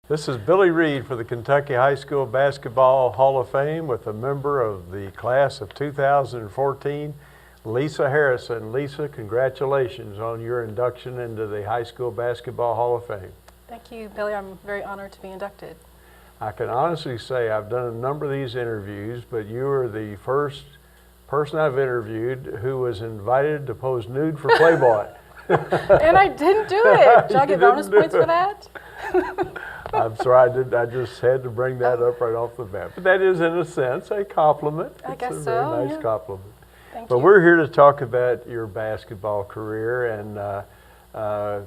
This is Billy Reed for the Kentucky High School Basketball Hall of Fame with a member of the class of 2014, Lisa Harrison. Lisa, congratulations on your induction into the High School Basketball Hall of Fame. Thank you, Billy. I'm very honored to be inducted. I can honestly say I've done a number of these interviews, but you were the first person I've interviewed who was invited to pose nude for Playboy. And I didn't do it. Should I get bonus points for that? I'm sorry, I just had to bring that up right off the bat. But that is, in a sense, a compliment. I guess it's a so, very nice yeah. compliment. Thank But you. we're here to talk about your basketball career. And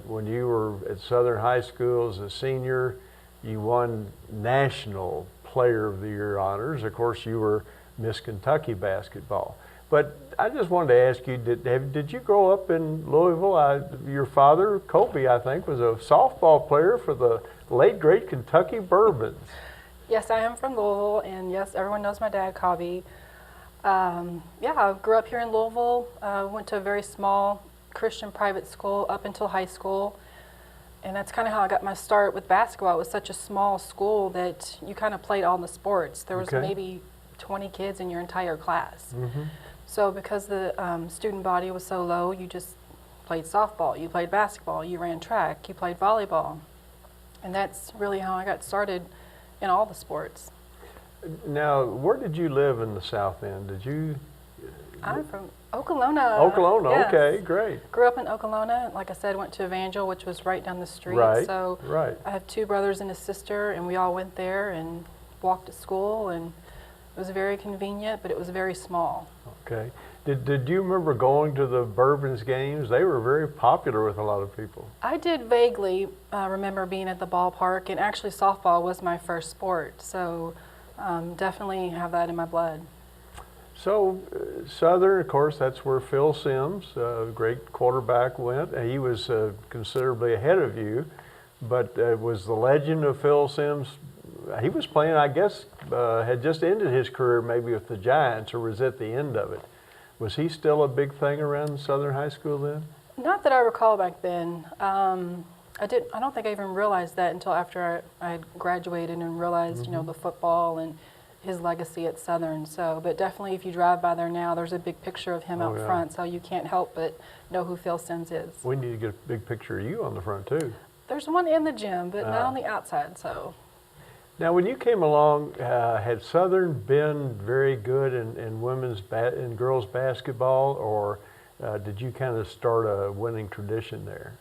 when you were at Southern High School as a senior, you won National Player of the Year honors. Of course, you were Miss Kentucky basketball. But I just wanted to ask you, did you grow up in Louisville? Your father, Kobe, I think, was a softball player for the late, great Kentucky Bourbons. Yes, I am from Louisville, and yes, everyone knows my dad, Kobe. Yeah, I grew up here in Louisville, went to a very small Christian private school up until high school, and that's kind of how I got my start with basketball. It was such a small school that you kind of played all the sports. There was maybe 20 kids in your entire class. Mm-hmm. So because the student body was so low, you just played softball, you played basketball, you ran track, you played volleyball. And that's really how I got started in all the sports. Now, where did you live in the South End? Did you? I'm from Okolona. Okolona, Yes. okay, great. Grew up in Okolona. Like I said, went to Evangel, which was right down the street. Right, So right. I have two brothers and a sister, and we all went there and walked to school, and it was very convenient, but it was very small. Okay. Did you remember going to the Bourbons games? They were very popular with a lot of people. I did vaguely remember being at the ballpark, and actually softball was my first sport, so definitely have that in my blood. So Southern, of course, that's where Phil Simms, great quarterback, went. He was considerably ahead of you, but was the legend of Phil Simms, he was playing, I guess, had just ended his career maybe with the Giants, or was at the end of it. Was he still a big thing around Southern High School then? Not that I recall back then. I don't think I even realized that until after I had graduated and realized, you know, the football and his legacy at Southern. So, but definitely if you drive by there now, there's a big picture of him out front, so you can't help but know who Phil Simms is. We need to get a big picture of you on the front too. There's one in the gym, but not on the outside, so. Now, when you came along, had Southern been very good in in girls basketball, or did you kind of start a winning tradition there?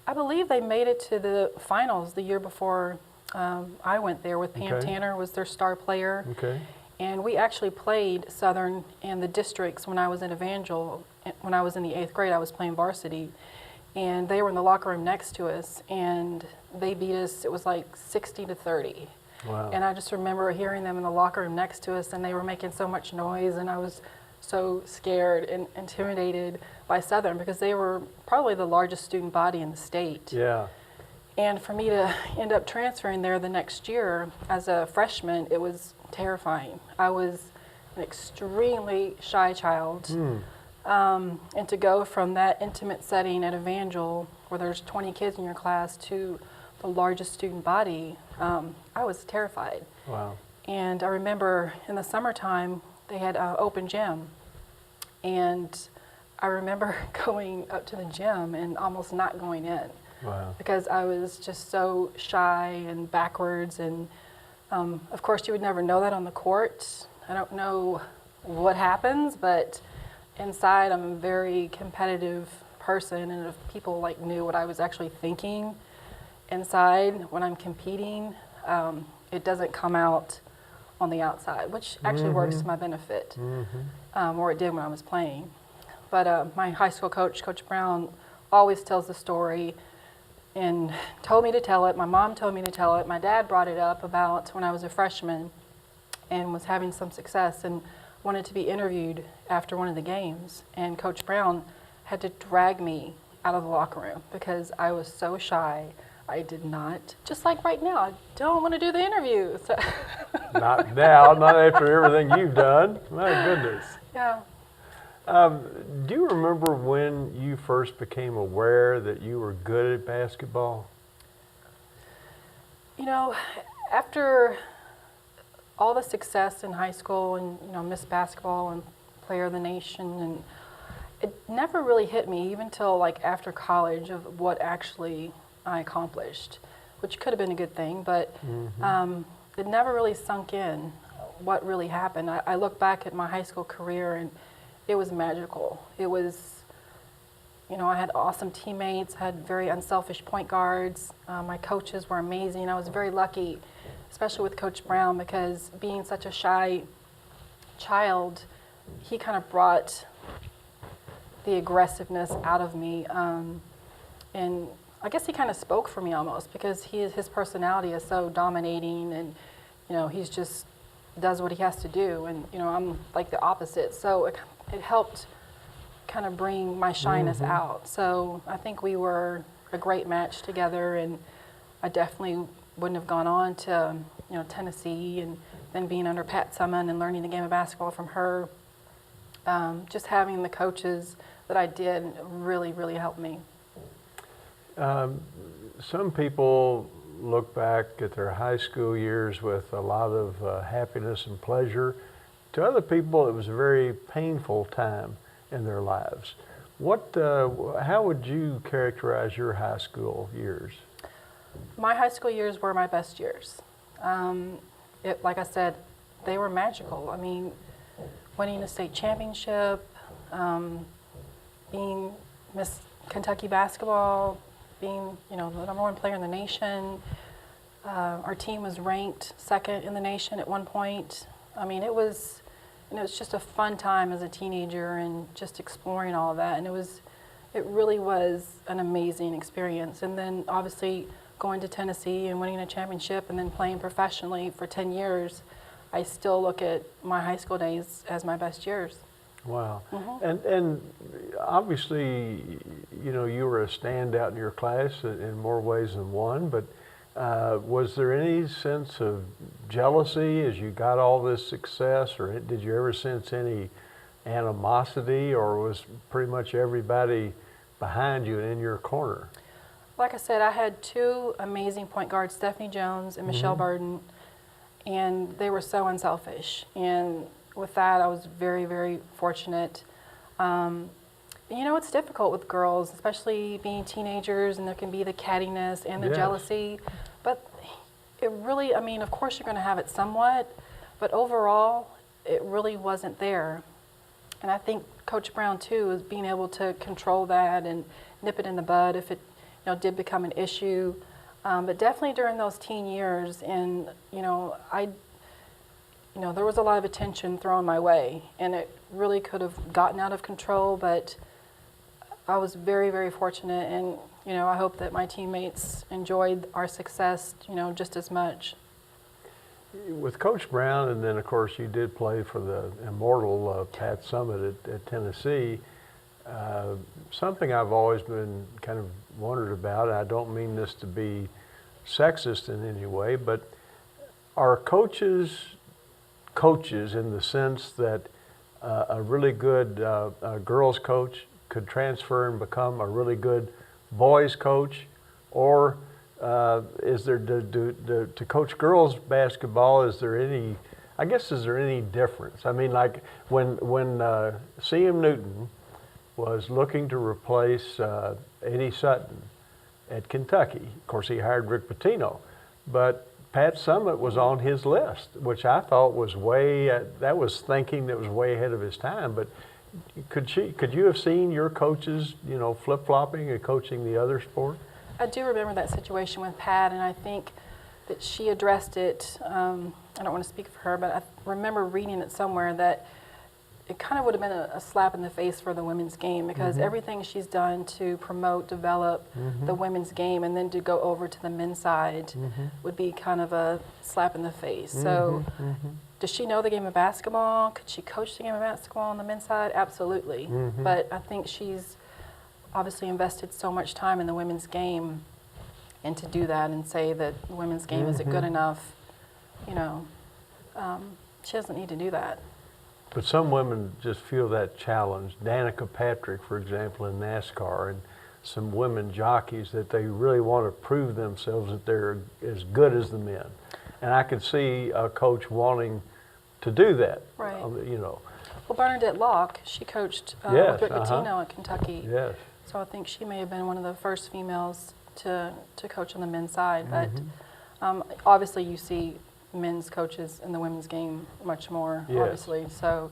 I believe they made it to the finals the year before I went there with Pam Tanner was their star player. Okay. And we actually played Southern in the districts when I was in Evangel. When I was in the 8th grade, I was playing varsity. And they were in the locker room next to us, and they beat us, it was like 60-30. Wow. And I just remember hearing them in the locker room next to us, and they were making so much noise, and I was so scared and intimidated by Southern because they were probably the largest student body in the state. Yeah. And for me to end up transferring there the next year as a freshman, it was terrifying. I was an extremely shy child. And to go from that intimate setting at Evangel, where there's 20 kids in your class, to the largest student body, I was terrified. Wow. And I remember in the summertime, they had open gym. And I remember going up to the gym and almost not going in. Wow. Because I was just so shy and backwards. And of course, you would never know that on the court. I don't know what happens, but inside I'm a very competitive person. And if people like knew what I was actually thinking inside when I'm competing, it doesn't come out on the outside, which actually works to my benefit, or it did when I was playing. But my high school coach, Coach Brown, always tells the story and told me to tell it. My mom told me to tell it. My dad brought it up about when I was a freshman and was having some success and wanted to be interviewed after one of the games. And Coach Brown had to drag me out of the locker room because I was so shy. I did not, just like right now, I don't want to do the interview. So Not now, not after everything you've done. My goodness. yeah. Do you remember when you first became aware that you were good at basketball? You know, after all the success in high school and, Miss Basketball and Player of the Nation, and it never really hit me even till like after college of what actually I accomplished, which could have been a good thing, but it never really sunk in what really happened. I look back at my high school career and it was magical. It was, I had awesome teammates, had very unselfish point guards. My coaches were amazing. I was very lucky, especially with Coach Brown, because being such a shy child, he kind of brought the aggressiveness out of me. And I guess he kind of spoke for me almost, because his personality is so dominating, and he's just does what he has to do, and I'm like the opposite. So it helped kind of bring my shyness out. So I think we were a great match together, and I definitely wouldn't have gone on to Tennessee, and then being under Pat Summitt and learning the game of basketball from her. Just having the coaches that I did really, really helped me. Some people look back at their high school years with a lot of happiness and pleasure. To other people, it was a very painful time in their lives. How would you characterize your high school years? My high school years were my best years. Like I said, they were magical. I mean, winning a state championship, being Miss Kentucky basketball, being the number one player in the nation. Our team was ranked second in the nation at one point. I mean, it was just a fun time as a teenager, and just exploring all of that. And it really was an amazing experience. And then obviously going to Tennessee and winning a championship, and then playing professionally for 10 years, I still look at my high school days as my best years. Wow. And obviously, you were a standout in your class in more ways than one, but was there any sense of jealousy as you got all this success, or did you ever sense any animosity, or was pretty much everybody behind you and in your corner? Like I said, I had two amazing point guards, Stephanie Jones and Michelle Burden, and they were so unselfish. And with that, I was very, very fortunate. It's difficult with girls, especially being teenagers, and there can be the cattiness and the jealousy. But it really, of course you're going to have it somewhat, but overall, it really wasn't there. And I think Coach Brown, too, is being able to control that and nip it in the bud if it did become an issue. But definitely during those teen years, and there was a lot of attention thrown my way, and it really could have gotten out of control, but I was very, very fortunate, and I hope that my teammates enjoyed our success, just as much. With Coach Brown, and then of course you did play for the immortal Pat Summitt at Tennessee, something I've always been kind of wondered about, and I don't mean this to be sexist in any way, but are coaches in the sense that a really good girls coach could transfer and become a really good boys coach, or is there to coach girls basketball? Is there any difference? I mean, like when C.M. Newton was looking to replace Eddie Sutton at Kentucky, of course he hired Rick Pitino, but Pat Summitt was on his list, which I thought was thinking that was way ahead of his time. But could you have seen your coaches, flip-flopping and coaching the other sport? I do remember that situation with Pat, and I think that she addressed it. I don't want to speak for her, but I remember reading it somewhere that it kind of would have been a slap in the face for the women's game, because everything she's done to promote, develop the women's game, and then to go over to the men's side would be kind of a slap in the face. So does she know the game of basketball? Could she coach the game of basketball on the men's side? Absolutely. But I think she's obviously invested so much time in the women's game, and to do that and say that the women's game isn't good enough, she doesn't need to do that. But some women just feel that challenge. Danica Patrick, for example, in NASCAR, and some women jockeys that they really want to prove themselves that they're as good as the men. And I could see a coach wanting to do that. Right. You know. Well, Bernadette Locke, she coached Yes, with Rick Pitino at Kentucky. Yes. So I think she may have been one of the first females to coach on the men's side. But obviously you see men's coaches in the women's game much more, Yes. obviously. So,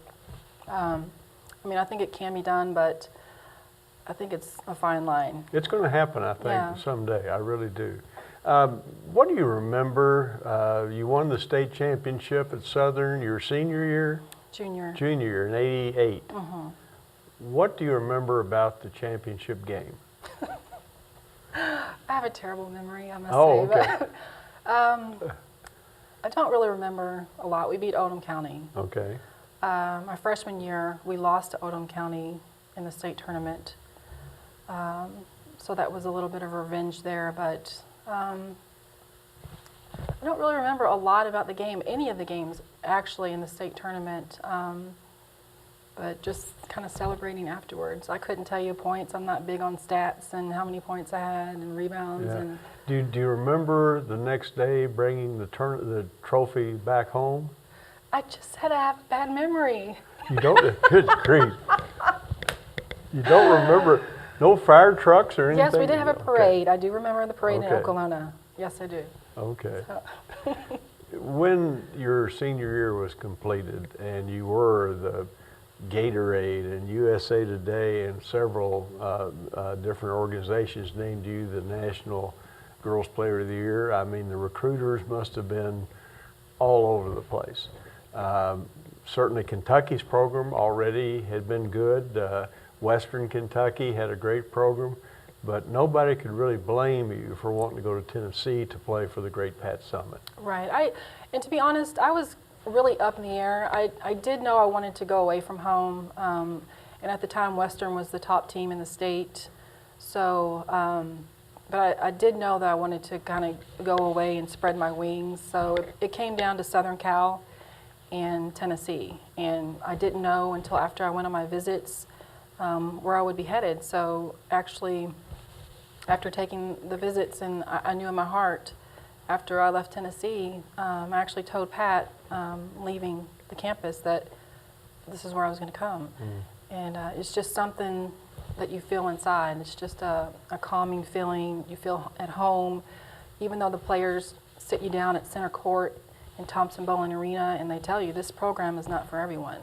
I mean, I think it can be done, but I think it's a fine line. It's going to happen, I think, Yeah. someday. I really do. What do you remember? You won the state championship at Southern your senior year? Junior. Junior year in '88. Mm-hmm. What do you remember about the championship game? I have a terrible memory, I must Oh, say. okay. But, I don't really remember a lot. We beat Oldham County. Okay. My freshman year, we lost to Oldham County in the state tournament. So that was a little bit of revenge there, but I don't really remember a lot about the game, any of the games actually in the state tournament, but just kind of celebrating afterwards. I couldn't tell you points. I'm not big on stats and how many points I had and rebounds. Yeah. And Do you remember the next day bringing the trophy back home? I just had a bad memory. You don't? Good grief. You don't remember? No fire trucks or anything? Yes, we did have a parade. I do remember the parade in Okay. Okolona. Yes, I do. Okay. So. When your senior year was completed and you were the Gatorade and USA Today and several different organizations named you the National Girls Player of the Year, I mean, the recruiters must have been all over the place. Certainly Kentucky's program already had been good. Western Kentucky had a great program, but nobody could really blame you for wanting to go to Tennessee to play for the great Pat Summitt. Right. And to be honest, I was really up in the air. I did know I wanted to go away from home, and at the time Western was the top team in the state. So, but I did know that I wanted to kind of go away and spread my wings. So it came down to Southern Cal and Tennessee, and I didn't know until after I went on my visits where I would be headed. So actually, after taking the visits, and I knew in my heart, after I left Tennessee, I actually told Pat, leaving the campus, that this is where I was going to come. And it's just something that you feel inside. It's just a calming feeling. You feel at home, even though the players sit you down at center court in Thompson Bowling Arena and they tell you this program is not for everyone.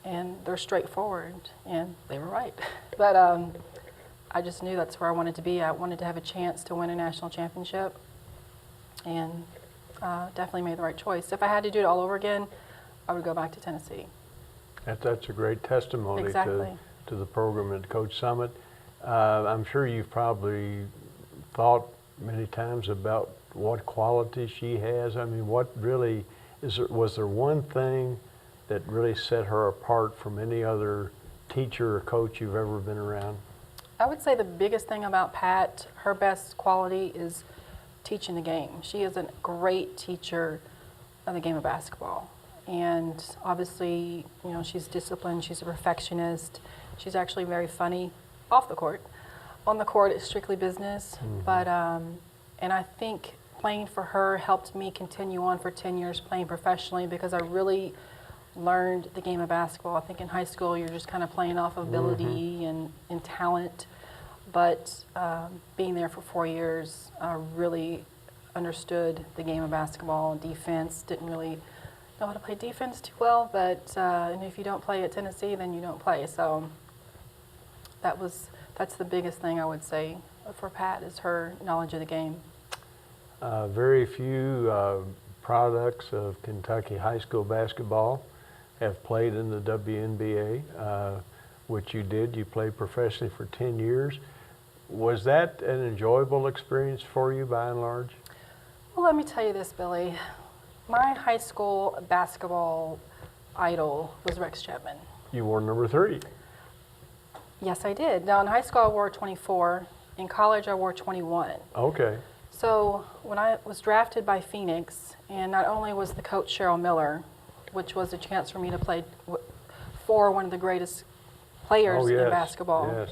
And they're straightforward, and they were right. But I just knew that's where I wanted to be. I wanted to have a chance to win a national championship, and definitely made the right choice. If I had to do it all over again, I would go back to Tennessee. That's a great testimony Exactly. to the program and Coach Summitt. I'm sure you've probably thought many times about what qualities she has. I mean, what really was there one thing that really set her apart from any other teacher or coach you've ever been around? I would say the biggest thing about Pat, her best quality is teaching the game. She is a great teacher of the game of basketball. And obviously, you know, she's disciplined, she's a perfectionist. She's actually very funny off the court. On the court, it's strictly business. But, and I think playing for her helped me continue on for 10 years playing professionally, because I really learned the game of basketball. I think in high school you're just kind of playing off of ability and talent, but being there for 4 years, I really understood the game of basketball. Defense, didn't really know how to play defense too well, but and if you don't play at Tennessee, then you don't play. So that's the biggest thing I would say for Pat, is her knowledge of the game. Very few products of Kentucky high school basketball have played in the WNBA, which you did. You played professionally for 10 years. Was that an enjoyable experience for you by and large? Well, let me tell you this, Billy. My high school basketball idol was Rex Chapman. You wore number 3. Yes, I did. Now, in high school, I wore 24. In college, I wore 21. Okay. So when I was drafted by Phoenix, and not only was the coach Cheryl Miller, which was a chance for me to play for one of the greatest players in basketball,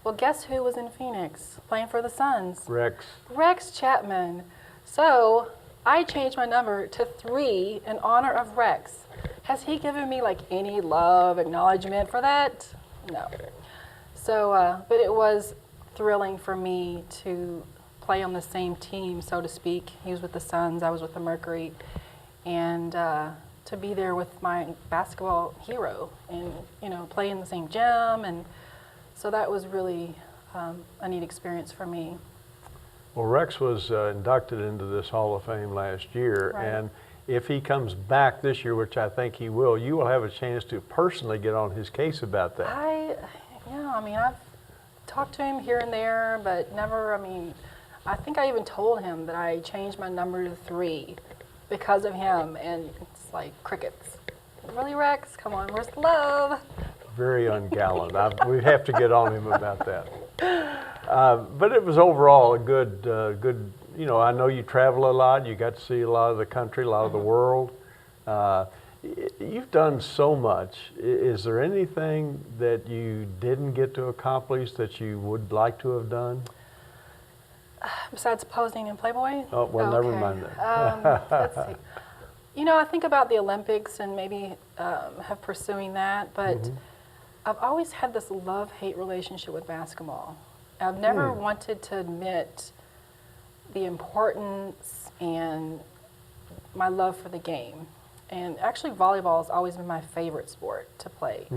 Well, guess who was in Phoenix playing for the Suns? Rex. Rex Chapman. So I changed my number to 3 in honor of Rex. Has he given me like any love, acknowledgement for that? No. So, but it was thrilling for me to play on the same team, so to speak. He was with the Suns, I was with the Mercury, and to be there with my basketball hero and, you know, play in the same gym. And so that was really a neat experience for me. Well, Rex was inducted into this Hall of Fame last year, Right. and if he comes back this year, which I think he will, you will have a chance to personally get on his case about that. I mean, I've talked to him here and there, but never, I mean, I think I even told him that I changed my number to 3 because of him, and it's like crickets. Really, Rex? Come on, where's the love? Very ungallant. We have to get on him about that. But it was overall a good, you know, I know you travel a lot. You got to see a lot of the country, a lot of the world. You've done so much. Is there anything that you didn't get to accomplish that you would like to have done? Besides posing in Playboy? Oh, well, never mind that. Let's see. You know, I think about the Olympics and maybe have pursuing that, but I've always had this love-hate relationship with basketball. I've never wanted to admit the importance and my love for the game. And actually, volleyball has always been my favorite sport to play.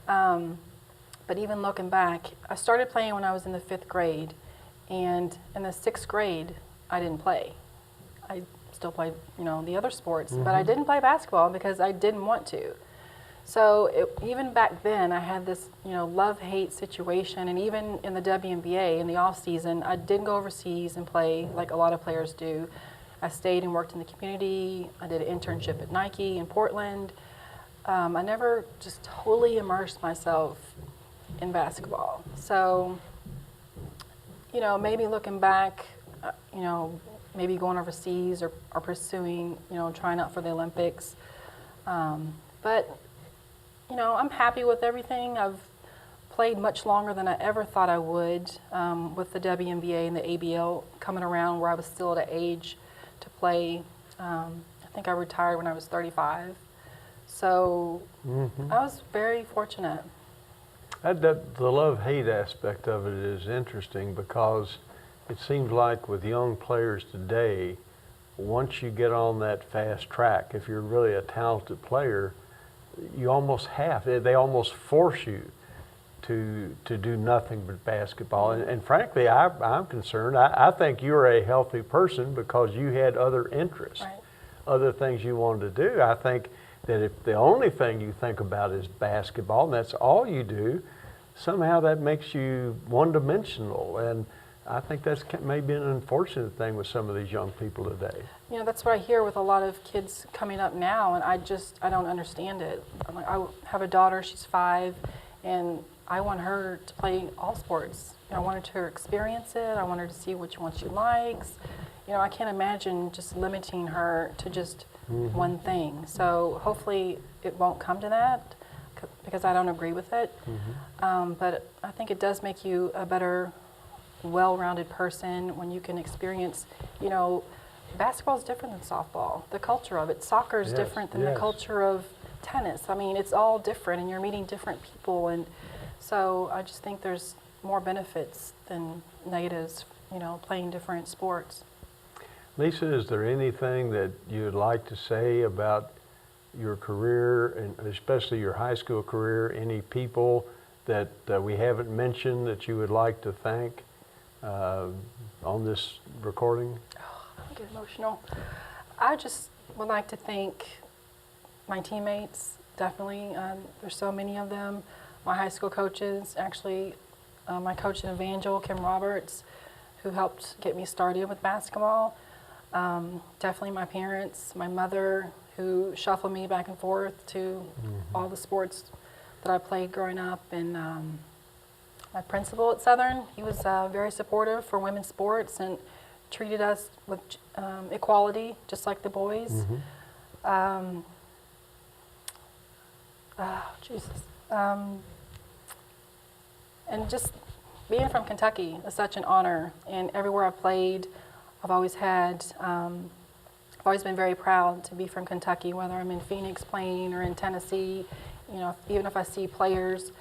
But even looking back, I started playing when I was in the 5th grade, and in the 6th grade, I didn't play. I still played, you know, the other sports, but I didn't play basketball because I didn't want to. So even back then, I had this, you know, love-hate situation, and even in the WNBA in the off season, I didn't go overseas and play like a lot of players do. I stayed and worked in the community. I did an internship at Nike in Portland. I never just totally immersed myself in basketball. So, you know, maybe looking back, you know, maybe going overseas or pursuing, you know, trying out for the Olympics. But, you know, I'm happy with everything. I've played much longer than I ever thought I would with the WNBA and the ABL coming around where I was still at an age to play. I think I retired when I was 35. So I was very fortunate. The love-hate aspect of it is interesting because it seems like with young players today, once you get on that fast track, if you're really a talented player, you almost have, they almost force you to do nothing but basketball. And frankly, I'm concerned. I think you're a healthy person because you had other interests, Right. other things you wanted to do. I think that if the only thing you think about is basketball and that's all you do, somehow that makes you one-dimensional. And I think that's maybe an unfortunate thing with some of these young people today. You know, that's what I hear with a lot of kids coming up now, and I don't understand it. I have a daughter, she's 5, and I want her to play all sports. You know, I wanted her to experience it. I want her to see which one she likes. You know, I can't imagine just limiting her to just one thing. So hopefully it won't come to that because I don't agree with it. But I think it does make you a better, well-rounded person when you can experience, you know, basketball is different than softball. The culture of it. Soccer is different than the culture of tennis. I mean, it's all different, and you're meeting different people. And so I just think there's more benefits than negatives, you know, playing different sports. Lisa, is there anything that you'd like to say about your career, and especially your high school career? Any people that we haven't mentioned that you would like to thank on this recording? I get emotional. I just would like to thank my teammates, definitely. There's so many of them. My high school coaches, actually, my coach in Evangel, Kim Roberts, who helped get me started with basketball. Definitely my parents, my mother, who shuffled me back and forth to all the sports that I played growing up, and my principal at Southern. He was very supportive for women's sports and treated us with equality, just like the boys. Jesus. And just being from Kentucky is such an honor, and everywhere I've played, I've always been very proud to be from Kentucky, whether I'm in Phoenix playing or in Tennessee. You know, even if I see players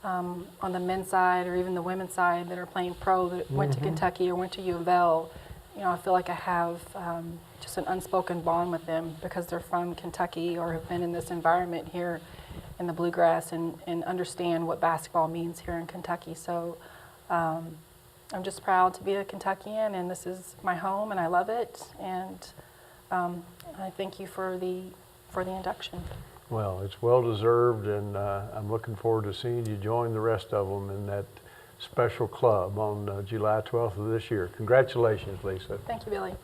on the men's side or even the women's side that are playing pro that went to Kentucky or went to U of L, you know, I feel like I have just an unspoken bond with them because they're from Kentucky or have been in this environment here in the Bluegrass and understand what basketball means here in Kentucky. So I'm just proud to be a Kentuckian, and this is my home, and I love it. And I thank you for the induction. Well, it's well deserved, and I'm looking forward to seeing you join the rest of them in that special club on July 12th of this year. Congratulations, Lisa. Thank you, Billy.